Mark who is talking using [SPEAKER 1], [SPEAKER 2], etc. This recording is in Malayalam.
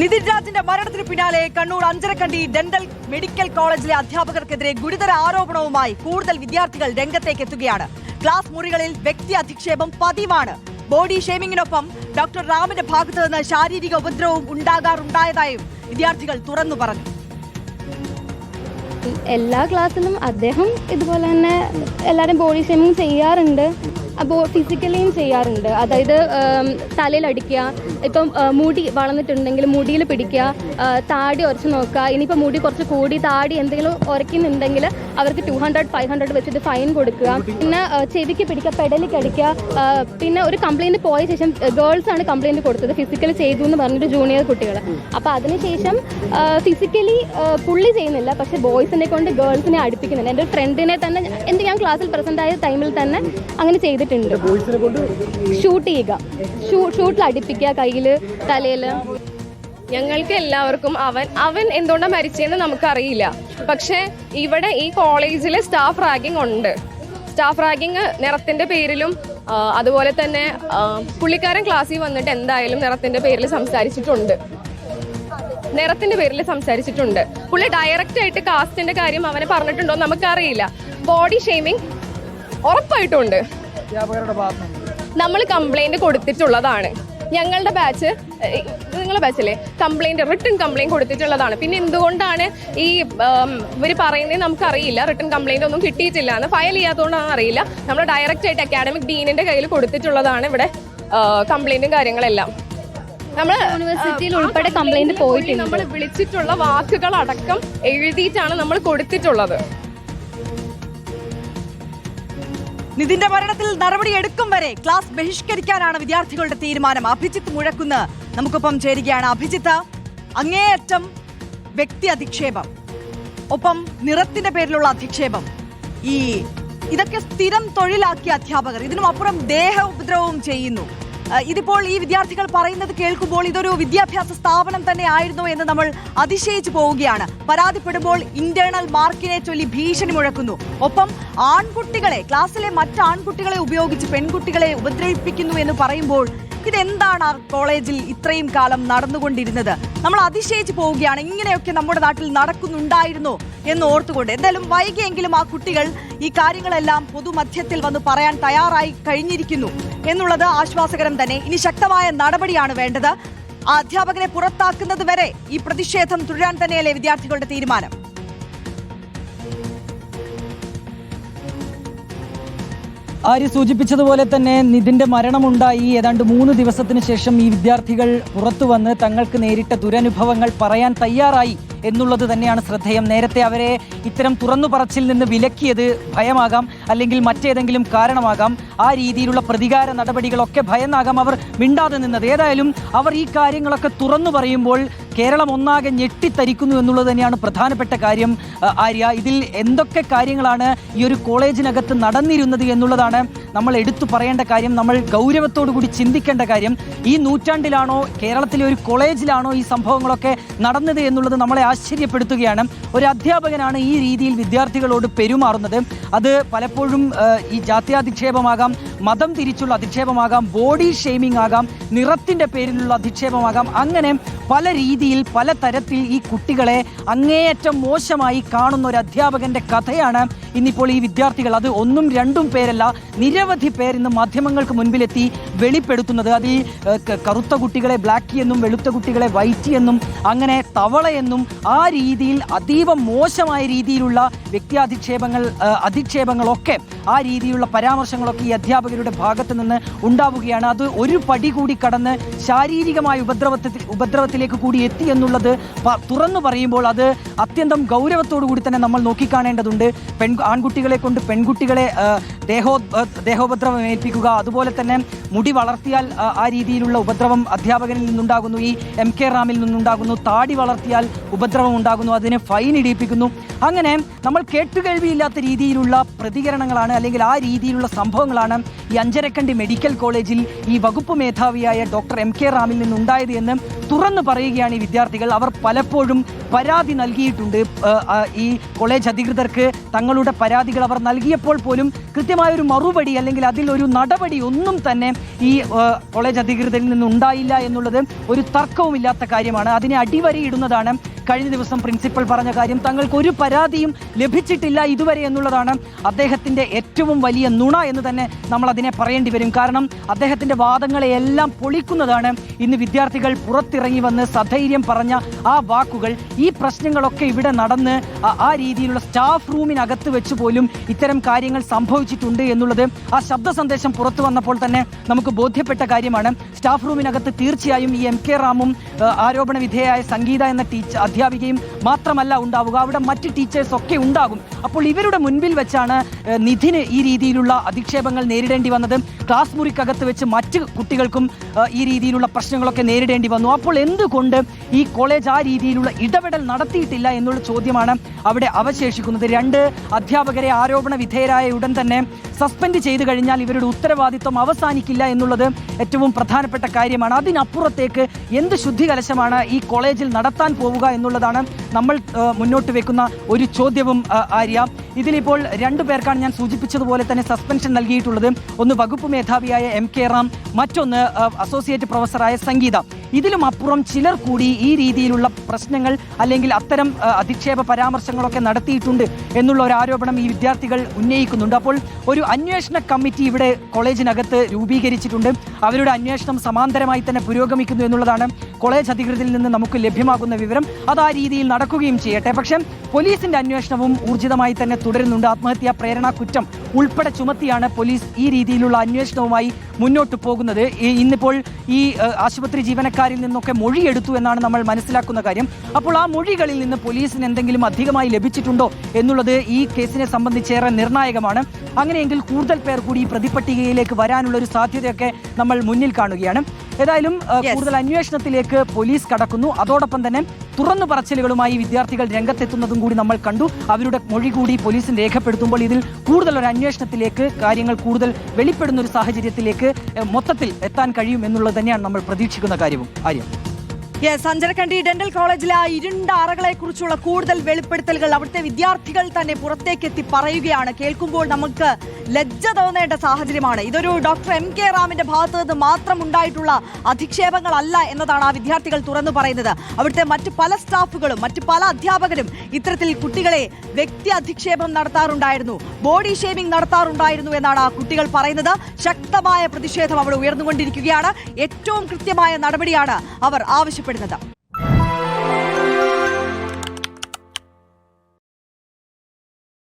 [SPEAKER 1] നിതിൻ രാജിന്റെ മരണത്തിന് പിന്നാലെ കണ്ണൂർ അഞ്ചരക്കണ്ടി ഡെന്റൽ മെഡിക്കൽ കോളേജിലെ അധ്യാപകർക്കെതിരെ ഗുരുതര ആരോപണവുമായി കൂടുതൽ വിദ്യാർത്ഥികൾ രംഗത്തേക്ക് എത്തുകയാണ്. ക്ലാസ് മുറികളിൽ വ്യക്തി അധിക്ഷേപം പതിവാണ്. ബോഡി ഷേമിങ്ങിനൊപ്പം ഡോക്ടർ റാമിന്റെ ഭാഗത്തു നിന്ന് ശാരീരിക ഉപദ്രവവും ഉണ്ടായതായും വിദ്യാർത്ഥികൾ തുറന്നു പറഞ്ഞു.
[SPEAKER 2] എല്ലാ ക്ലാസ്സിലും അദ്ദേഹം ഇതുപോലെ തന്നെ എല്ലാവരും ബോഡി ഷേമിങ് ചെയ്യാറുണ്ട്. അപ്പോൾ ഫിസിക്കലിയും ചെയ്യാറുണ്ട്. അതായത് തലയിലടിക്കുക, ഇപ്പം മുടി വളർന്നിട്ടുണ്ടെങ്കിൽ മുടിയിൽ പിടിക്കുക, താടി ഉരച്ച് നോക്കുക. ഇനിയിപ്പോൾ മുടി കുറച്ച് കൂടി താടി എന്തെങ്കിലും ഉരയ്ക്കുന്നുണ്ടെങ്കിൽ അവർക്ക് 200-500 വെച്ചിട്ട് ഫൈൻ കൊടുക്കുക. പിന്നെ ചെവിക്ക് പിടിക്കുക, പെടലിക്ക് അടിക്കുക. പിന്നെ ഒരു കംപ്ലയിൻറ്റ് പോയ ശേഷം ഗേൾസാണ് കംപ്ലയിൻറ്റ് കൊടുത്തത്, ഫിസിക്കലി ചെയ്തു എന്ന് പറഞ്ഞിട്ട് ജൂനിയർ കുട്ടികൾ. അപ്പോൾ അതിനുശേഷം ഫിസിക്കലി പുള്ളി ചെയ്യുന്നില്ല, പക്ഷേ ബോയ്സിനെ കൊണ്ട് ഗേൾസിനെ അടുപ്പിക്കുന്നുണ്ട്. എൻ്റെ ഫ്രണ്ടിനെ തന്നെ ഞാൻ ക്ലാസ്സിൽ പ്രസൻ്റ് ആയ ടൈമിൽ തന്നെ അങ്ങനെ ചെയ്തിട്ടുണ്ട്. ഷൂട്ട് ചെയ്യുക, ഷൂട്ടിൽ അടുപ്പിക്കുക, കയ്യിൽ തലയിൽ.
[SPEAKER 3] ഞങ്ങൾക്ക് എല്ലാവർക്കും അവൻ എന്തുകൊണ്ടാണ് മരിച്ചതെന്ന് നമുക്കറിയില്ല. പക്ഷേ ഇവിടെ ഈ കോളേജിൽ സ്റ്റാഫ് റാഗിങ് ഉണ്ട്. സ്റ്റാഫ് റാഗിങ് നിറത്തിന്റെ പേരിലും അതുപോലെ തന്നെ പുള്ളിക്കാരൻ ക്ലാസ്സിൽ വന്നിട്ട് എന്തായാലും നിറത്തിന്റെ പേരിൽ സംസാരിച്ചിട്ടുണ്ട്. പുള്ളി ഡയറക്റ്റ് ആയിട്ട് കാസ്റ്റിന്റെ കാര്യം അവനെ പറഞ്ഞിട്ടുണ്ടോ നമുക്കറിയില്ല. ബോഡി ഷെയ്മിങ് ഉറപ്പായിട്ടുണ്ട്. നമ്മൾ കംപ്ലൈന്റ് കൊടുത്തിട്ടുള്ളതാണ്. ഞങ്ങളുടെ ബാച്ച്, നിങ്ങളുടെ ബാച്ചല്ലേ, റിട്ടൺ കംപ്ലൈന്റ് കൊടുത്തിട്ടുള്ളതാണ്. പിന്നെ എന്തുകൊണ്ടാണ് ഈ ഇവർ പറയുന്നത് നമുക്കറിയില്ല. റിട്ടൺ കംപ്ലൈന്റ് ഒന്നും കിട്ടിയിട്ടില്ല എന്ന്, ഫയൽ ചെയ്യാത്തതുകൊണ്ടാണെന്ന് അറിയില്ല. നമ്മൾ ഡയറക്റ്റ് ആയിട്ട് അക്കാഡമിക് ഡീനിന്റെ കയ്യിൽ കൊടുത്തിട്ടുള്ളതാണ് ഇവിടെ കംപ്ലൈന്റും കാര്യങ്ങളെല്ലാം. നമ്മൾ
[SPEAKER 2] യൂണിവേഴ്സിറ്റിയിൽ ഉൾപ്പെടെ കംപ്ലൈന്റ് പോയിട്ടുണ്ട്.
[SPEAKER 3] നമ്മൾ വിളിച്ചിട്ടുള്ള വാക്കുകളടക്കം എഴുതിയിട്ടാണ് നമ്മൾ കൊടുത്തിട്ടുള്ളത്.
[SPEAKER 1] നിതിന്റെ മരണത്തിൽ നടപടി എടുക്കും വരെ ക്ലാസ് ബഹിഷ്കരിക്കാനാണ് വിദ്യാർത്ഥികളുടെ തീരുമാനം. അഭിജിത്ത് മുഴക്കുന്ന് നമുക്കൊപ്പം ചേരുകയാണ്. അഭിജിത്ത്, അങ്ങേയറ്റം വ്യക്തി അധിക്ഷേപം, ഒപ്പം നിറത്തിന്റെ പേരിലുള്ള അധിക്ഷേപം, ഇതൊക്കെ സ്ഥിരം തൊഴിലാക്കിയ അധ്യാപകർ, ഇതിനും അപ്പുറം ദേഹ ഉപദ്രവവും ചെയ്യുന്നു. ഇതിപ്പോൾ ഈ വിദ്യാർത്ഥികൾ പറയുന്നത് കേൾക്കുമ്പോൾ ഇതൊരു വിദ്യാഭ്യാസ സ്ഥാപനം തന്നെ ആയിരുന്നു എന്ന് നമ്മൾ അതിശയിച്ചു പോവുകയാണ്. പരാതിപ്പെടുമ്പോൾ ഇന്റേണൽ മാർക്കിനെ ചൊല്ലി ഭീഷണി മുഴക്കുന്നു. ഒപ്പം ആൺകുട്ടികളെ, ക്ലാസ്സിലെ മറ്റ് ആൺകുട്ടികളെ ഉപയോഗിച്ച് പെൺകുട്ടികളെ ഉപദ്രവിപ്പിക്കുന്നു എന്ന് പറയുമ്പോൾ ഇതെന്താണ് ആ കോളേജിൽ ഇത്രയും കാലം നടന്നുകൊണ്ടിരുന്നത്? നമ്മൾ അതിശയിച്ചു പോവുകയാണ്. ഇങ്ങനെയൊക്കെ നമ്മുടെ നാട്ടിൽ നടക്കുന്നുണ്ടായിരുന്നു എന്ന് ഓർത്തുകൊണ്ട്. എന്തായാലും വൈകിയെങ്കിലും ആ കുട്ടികൾ ഈ കാര്യങ്ങളെല്ലാം പൊതുമധ്യത്തിൽ വന്ന് പറയാൻ തയ്യാറായി കഴിഞ്ഞിരിക്കുന്നു എന്നുള്ളത് ആശ്വാസകരം തന്നെ. ഇനി ശക്തമായ നടപടിയാണ് വേണ്ടത്. ആ അധ്യാപകനെ പുറത്താക്കുന്നത് വരെ ഈ പ്രതിഷേധം തുടരാൻ തന്നെയല്ലേ വിദ്യാർത്ഥികളുടെ തീരുമാനം?
[SPEAKER 4] ആര്യ സൂചിപ്പിച്ചതുപോലെ തന്നെ നിതിന്റെ മരണമുണ്ടായി ഏതാണ്ട് 3 ദിവസത്തിന് ശേഷം ഈ വിദ്യാർത്ഥികൾ പുറത്തു വന്ന് തങ്ങൾക്ക് നേരിട്ട ദുരനുഭവങ്ങൾ പറയാൻ തയ്യാറായി എന്നുള്ളത് തന്നെയാണ് ശ്രദ്ധേയം. നേരത്തെ അവരെ ഇത്തരം തുറന്നു പറച്ചിൽ നിന്ന് വിലക്കിയത് ഭയമാകാം, അല്ലെങ്കിൽ മറ്റേതെങ്കിലും കാരണമാകാം. ആ രീതിയിലുള്ള പ്രതികാര നടപടികളൊക്കെ ഭയന്നാകാം അവർ മിണ്ടാതെ നിന്നത്. ഏതായാലും അവർ ഈ കാര്യങ്ങളൊക്കെ തുറന്നു പറയുമ്പോൾ കേരളം ഒന്നാകെ ഞെട്ടിത്തരിക്കുന്നു എന്നുള്ളത് തന്നെയാണ് പ്രധാനപ്പെട്ട കാര്യം. ആര്യ, ഇതിൽ എന്തൊക്കെ കാര്യങ്ങളാണ് ഈ ഒരു കോളേജിനകത്ത് നടന്നിരുന്നത് എന്നുള്ളതാണ് നമ്മൾ എടുത്തു പറയേണ്ട കാര്യം. നമ്മൾ ഗൗരവത്തോടു കൂടി ചിന്തിക്കേണ്ട കാര്യം. ഈ നൂറ്റാണ്ടിലാണോ, കേരളത്തിലെ ഒരു കോളേജിലാണോ ഈ സംഭവങ്ങളൊക്കെ നടന്നത് എന്നുള്ളത് നമ്മളെ ആശ്ചര്യപ്പെടുത്തുകയാണ്. ഒരു അധ്യാപകനാണ് ഈ രീതിയിൽ വിദ്യാർത്ഥികളോട് പെരുമാറുന്നത്. അത് പലപ്പോഴും ഈ ജാത്യാധിക്ഷേപമാകാം, മതം തിരിച്ചുള്ള അധിക്ഷേപമാകാം, ബോഡി ഷെയ്മിംഗ് ആകാം, നിറത്തിൻ്റെ പേരിലുള്ള അധിക്ഷേപമാകാം. അങ്ങനെ പല രീതിയിൽ, പല തരത്തിൽ ഈ കുട്ടികളെ അങ്ങേയറ്റം മോശമായി കാണുന്ന ഒരു അധ്യാപകന്റെ കഥയാണ് ഇന്നിപ്പോൾ ഈ വിദ്യാർത്ഥികൾ, അത് 1-2 പേരല്ല, നിരവധി പേർ ഇന്ന് മാധ്യമങ്ങൾക്ക് മുൻപിലെത്തി വെളിപ്പെടുത്തുന്നത്. അതിൽ കറുത്ത കുട്ടികളെ ബ്ലാക്കി എന്നും, വെളുത്ത കുട്ടികളെ വൈറ്റ് എന്നും, അങ്ങനെ തവളയെന്നും, ആ രീതിയിൽ അതീവ മോശമായ രീതിയിലുള്ള അധിക്ഷേപങ്ങളൊക്കെ, ആ രീതിയിലുള്ള പരാമർശങ്ങളൊക്കെ ഈ അധ്യാപകരുടെ ഭാഗത്ത് നിന്ന് ഉണ്ടാവുകയാണ്. അത് ഒരു പടി കൂടി കടന്ന് ശാരീരികമായ ഉപദ്രവത്തിലേക്ക് കൂടി എത്തി എന്നുള്ളത് തുറന്നു പറയുമ്പോൾ അത് അത്യന്തം ഗൗരവത്തോടു കൂടി തന്നെ നമ്മൾ നോക്കിക്കാണേണ്ടതുണ്ട്. ആൺകുട്ടികളെ കൊണ്ട് പെൺകുട്ടികളെ ദേഹോപദ്രവം ഏൽപ്പിക്കുക, അതുപോലെ തന്നെ മുടി വളർത്തിയാൽ ആ രീതിയിലുള്ള ഉപദ്രവം അധ്യാപകനിൽ നിന്നുണ്ടാകുന്നു, ഈ MK റാമിൽ നിന്നുണ്ടാകുന്നു. താടി വളർത്തിയാൽ ഉപദ്രവം ഉണ്ടാകുന്നു, അതിനെ ഫൈൻ ഇടിപ്പിക്കുന്നു. അങ്ങനെ നമ്മൾ കേട്ടുകേൾവിയില്ലാത്ത രീതിയിലുള്ള പ്രതികരണങ്ങളാണ്, അല്ലെങ്കിൽ ആ രീതിയിലുള്ള സംഭവങ്ങളാണ് ഈ അഞ്ചരക്കണ്ടി മെഡിക്കൽ കോളേജിൽ ഈ വകുപ്പ് മേധാവിയായ ഡോക്ടർ MK റാമിൽ നിന്നുണ്ടായത് എന്ന് തുറന്നു പറയുകയാണ് ഈ വിദ്യാർത്ഥികൾ. അവർ പലപ്പോഴും പരാതി നൽകിയിട്ടുണ്ട്. ഈ കോളേജ് അധികൃതർക്ക് തങ്ങളുടെ പരാതികൾ അവർ നൽകിയപ്പോൾ പോലും കൃത്യമായൊരു മറുപടി അല്ലെങ്കിൽ അതിലൊരു നടപടി ഒന്നും തന്നെ ഈ കോളേജ് അധികൃതരിൽ നിന്നുണ്ടായില്ല എന്നുള്ളത് ഒരു തർക്കവുമില്ലാത്ത കാര്യമാണ്. അതിനെ അടിവരയിടുന്നതാണ് കഴിഞ്ഞ ദിവസം പ്രിൻസിപ്പൽ പറഞ്ഞ കാര്യം. തങ്ങൾക്ക് ഒരു പരാതിയും ലഭിച്ചിട്ടില്ല ഇതുവരെ എന്നുള്ളതാണ് അദ്ദേഹത്തിൻ്റെ ഏറ്റവും വലിയ നുണ എന്ന് തന്നെ നമ്മൾ അതിനെ പറയേണ്ടി വരും. കാരണം അദ്ദേഹത്തിൻ്റെ വാദങ്ങളെയെല്ലാം പൊളിക്കുന്നതാണ് ഇന്ന് വിദ്യാർത്ഥികൾ പുറത്തിറങ്ങി വന്ന് സധൈര്യം പറഞ്ഞ ആ വാക്കുകൾ. ഈ പ്രശ്നങ്ങളൊക്കെ ഇവിടെ നടന്ന് ആ രീതിയിലുള്ള സ്റ്റാഫ് റൂമിനകത്ത് വെച്ച് പോലും ഇത്തരം കാര്യങ്ങൾ സംഭവിച്ചിട്ടുണ്ട് എന്നുള്ളത് ആ ശബ്ദ സന്ദേശം പുറത്തു വന്നപ്പോൾ തന്നെ നമുക്ക് ബോധ്യപ്പെട്ട കാര്യമാണ്. സ്റ്റാഫ് റൂമിനകത്ത് തീർച്ചയായും ഈ MK റാമും ആരോപണ വിധേയയായ സംഗീത എന്ന അധ്യാപികയും മാത്രമല്ല ഉണ്ടാവുക, അവിടെ മറ്റ് ടീച്ചേഴ്സ് ഒക്കെ ഉണ്ടാകും. അപ്പോൾ ഇവരുടെ മുൻപിൽ വെച്ചാണ് നിധിന് ഈ രീതിയിലുള്ള അധിക്ഷേപങ്ങൾ നേരിടേണ്ടി വന്നത്. ക്ലാസ് മുറിക്കകത്ത് വെച്ച് മറ്റ് കുട്ടികൾക്കും ഈ രീതിയിലുള്ള പ്രശ്നങ്ങളൊക്കെ നേരിടേണ്ടി വന്നു. അപ്പോൾ എന്തുകൊണ്ട് ഈ കോളേജ് ആ രീതിയിലുള്ള ഇടപെടൽ നടത്തിയിട്ടില്ല എന്നുള്ള ചോദ്യമാണ് അവിടെ അവശേഷിക്കുന്നത്. 2 അധ്യാപകരെ ആരോപണ വിധേയരായ ഉടൻ തന്നെ സസ്പെൻഡ് ചെയ്തു കഴിഞ്ഞാൽ ഇവരുടെ ഉത്തരവാദിത്വം അവസാനിക്കില്ല എന്നുള്ളത് ഏറ്റവും പ്രധാനപ്പെട്ട കാര്യമാണ്. അതിനപ്പുറത്തേക്ക് എന്ത് ശുദ്ധികലശമാണ് ഈ കോളേജിൽ നടത്താൻ പോവുക എന്നുള്ളതാണ് നമ്മൾ മുന്നോട്ട് വെക്കുന്ന ഒരു ചോദ്യവും. ആര്യ, ഇതിലിപ്പോൾ 2 പേർക്കാണ് ഞാൻ സൂചിപ്പിച്ചതുപോലെ തന്നെ സസ്പെൻഷൻ നൽകിയിട്ടുള്ളത്. ഒന്ന് വകുപ്പ് മേധാവിയായ MK റാം, മറ്റൊന്ന് അസോസിയേറ്റ് പ്രൊഫസറായ സംഗീത. ഇതിലും അപ്പുറം ചിലർ കൂടി ഈ രീതിയിലുള്ള പ്രശ്നങ്ങൾ അല്ലെങ്കിൽ അത്തരം അധിക്ഷേപ പരാമർശങ്ങളൊക്കെ നടത്തിയിട്ടുണ്ട് എന്നുള്ള ഒരു ആരോപണം ഈ വിദ്യാർത്ഥികൾ ഉന്നയിക്കുന്നുണ്ട്. അപ്പോൾ ഒരു അന്വേഷണ കമ്മിറ്റി ഇവിടെ കോളേജിനകത്ത് രൂപീകരിച്ചിട്ടുണ്ട്. അവരുടെ അന്വേഷണം സമാന്തരമായി തന്നെ പുരോഗമിക്കുന്നു എന്നുള്ളതാണ് കോളേജ് അധികൃതരിൽ നിന്ന് നമുക്ക് ലഭ്യമാകുന്ന വിവരം. അത് ആ രീതിയിൽ നടക്കുകയും ചെയ്യട്ടെ. പക്ഷേ പോലീസിന്റെ അന്വേഷണവും ഊർജിതമായി തന്നെ തുടരുന്നുണ്ട്. ആത്മഹത്യാ പ്രേരണ കുറ്റം ഉൾപ്പെടെ ചുമത്തിയാണ് പോലീസ് ഈ രീതിയിലുള്ള അന്വേഷണവുമായി മുന്നോട്ട് പോകുന്നത്. ഇന്നിപ്പോൾ ഈ ആശുപത്രി ജീവനക്കാരിൽ നിന്നൊക്കെ മൊഴിയെടുത്തു എന്നാണ് നമ്മൾ മനസ്സിലാക്കുന്ന കാര്യം. അപ്പോൾ ആ മൊഴികളിൽ നിന്ന് പോലീസിന് എന്തെങ്കിലും അധികമായി ലഭിച്ചിട്ടുണ്ടോ എന്നുള്ളത് ഈ കേസിനെ സംബന്ധിച്ചേറെ നിർണായകമാണ്. അങ്ങനെയെങ്കിൽ കൂടുതൽ പേർ കൂടി ഈ പ്രതിപട്ടികയിലേക്ക് വരാനുള്ള ഒരു സാധ്യതയൊക്കെ നമ്മൾ മുന്നിൽ കാണുകയാണ്. ഏതായാലും കൂടുതൽ അന്വേഷണത്തിലേക്ക് പോലീസ് കടക്കുന്നു. അതോടൊപ്പം തന്നെ തുറന്നു പറച്ചിലുകളുമായി വിദ്യാർത്ഥികൾ രംഗത്തെത്തുന്നതും കൂടി നമ്മൾ കണ്ടു. അവരുടെ മൊഴി കൂടി പോലീസിന് രേഖപ്പെടുത്തുമ്പോൾ ഇതിൽ കൂടുതൽ ഒരു അന്വേഷണത്തിലേക്ക് കാര്യങ്ങൾ കൂടുതൽ വെളിപ്പെടുന്ന ഒരു സാഹചര്യത്തിലേക്ക് മൊത്തത്തിൽ എത്താൻ കഴിയും എന്നുള്ളത് തന്നെയാണ് നമ്മൾ പ്രതീക്ഷിക്കുന്ന കാര്യവും. ആര്യ,
[SPEAKER 1] അഞ്ചരക്കണ്ടി ഡെന്റൽ കോളേജിലെ ആ ഇരുണ്ട അറകളെ കുറിച്ചുള്ള കൂടുതൽ വെളിപ്പെടുത്തലുകൾ അവിടുത്തെ വിദ്യാർത്ഥികൾ തന്നെ പുറത്തേക്ക് എത്തി പറയുകയാണ്. കേൾക്കുമ്പോൾ നമുക്ക് ലജ്ജ തോന്നേണ്ട സാഹചര്യമാണ്. ഇതൊരു ഡോക്ടർ MK റാമിന്റെ ഭാഗത്ത് നിന്ന് മാത്രം ഉണ്ടായിട്ടുള്ള അധിക്ഷേപങ്ങളല്ല എന്നതാണ് ആ വിദ്യാർത്ഥികൾ തുറന്നു പറയുന്നത്. അവിടുത്തെ മറ്റ് പല സ്റ്റാഫുകളും മറ്റ് പല അധ്യാപകരും ഇത്തരത്തിൽ കുട്ടികളെ വ്യക്തി അധിക്ഷേപം നടത്താറുണ്ടായിരുന്നു, ബോഡി ഷേമിംഗ് നടത്താറുണ്ടായിരുന്നു എന്നാണ് ആ കുട്ടികൾ പറയുന്നത്. ശക്തമായ പ്രതിഷേധം അവിടെ ഉയർന്നുകൊണ്ടിരിക്കുകയാണ്. ഏറ്റവും കൃത്യമായ നടപടിയാണ് അവർ ആവശ്യപ്പെടുന്നത്.